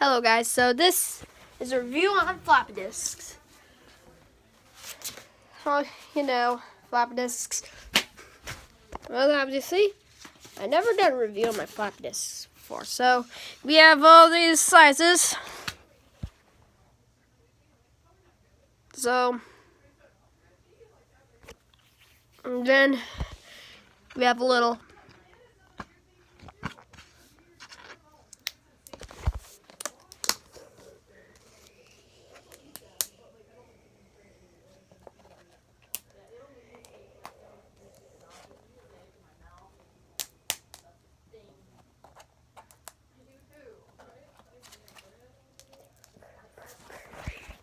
Hello guys, so this is a review on floppy disks. Well, floppy disks. Well, obviously, I never done a review on my floppy disks before. So, we have all these sizes. So, and then we have a little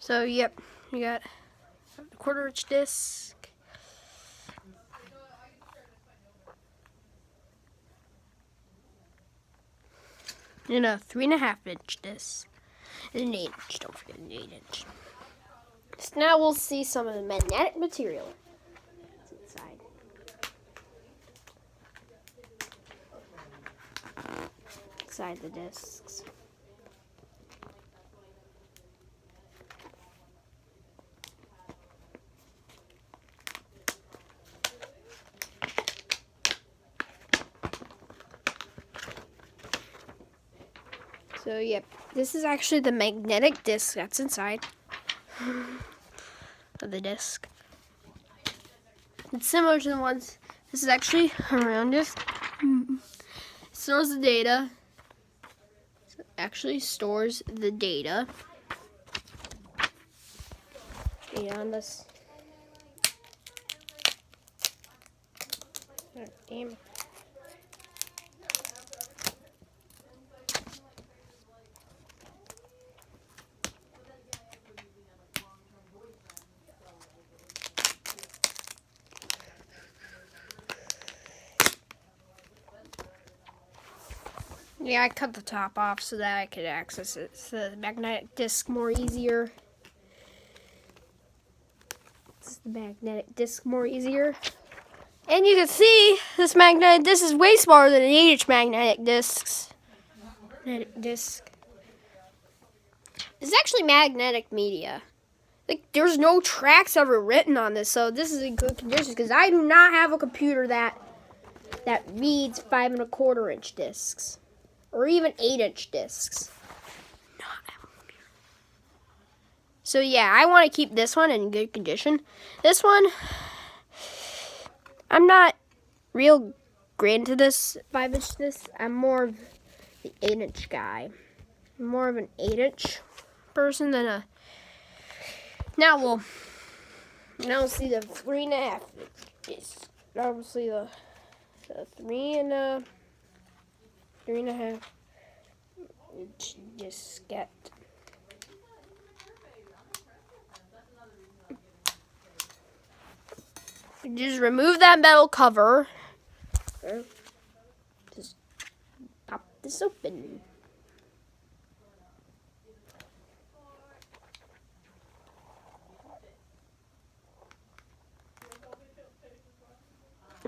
So, yep, you got a quarter-inch disc. And a 3.5-inch disc. And an 8-inch, don't forget an 8-inch. So now we'll see some of the magnetic material that's inside the discs. So, yep, this is actually the magnetic disc that's inside of the disc. It's similar to the ones, this is actually a round disc. It stores the data. It actually stores the data. On this. Oh, damn. Yeah, I cut the top off so that I could access it. The magnetic disc more easier. This is the magnetic disc more easier. And you can see this magnetic disc is way smaller than an 8-inch magnetic disc. It's actually magnetic media. Like, there's no tracks ever written on this, so this is in good condition because I do not have a computer that reads 5.25-inch discs. Or even 8-inch discs. So yeah, I want to keep this one in good condition. This one, I'm not real great into this 5-inch disc. I'm more of the 8-inch guy. I'm more of an 8-inch person than a. Now we'll see the 3.5 disc. Now we'll see the 3.5 inch diskette. Just remove that metal cover. Just pop this open.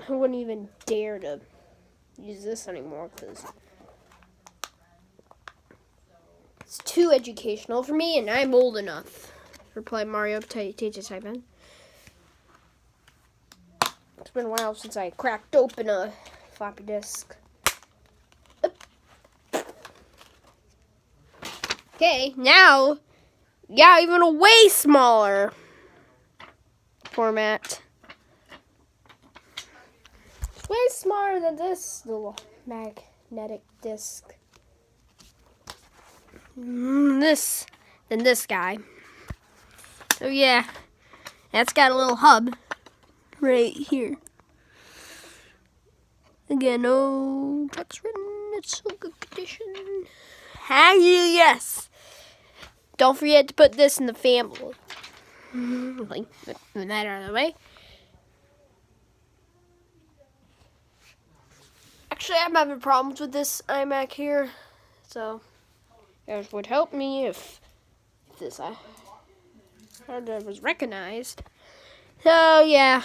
I wouldn't even dare to use this anymore because it's too educational for me, and I'm old enough for playing Mario Teaches Type-In. It's been a while since I cracked open a floppy disk. Okay, now, yeah, even a way smaller format. It's way smaller than this little magnetic disc. Than this guy. So yeah, that's got a little hub right here. Again, no text written. It's so good condition. Yes. Don't forget to put this in the family. Like, move that out of the way. Actually, I'm having problems with this iMac here, so it would help me if this hardware was recognized. So yeah.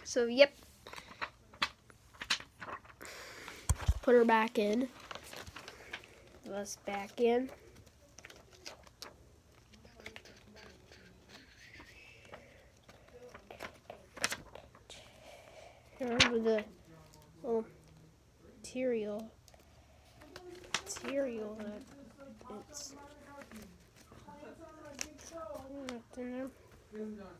So yep. Put her back in. this back in. Remember the little material that it's left in there.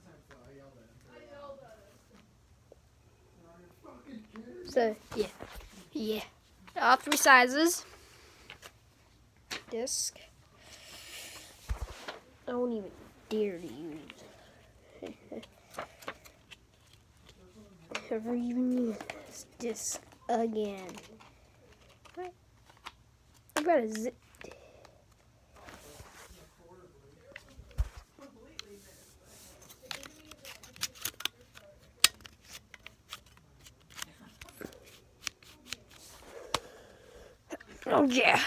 So yeah, all 3 sizes. Disc. I won't even dare to use. Never even use this disc again. What? I got a zip. Oh yeah.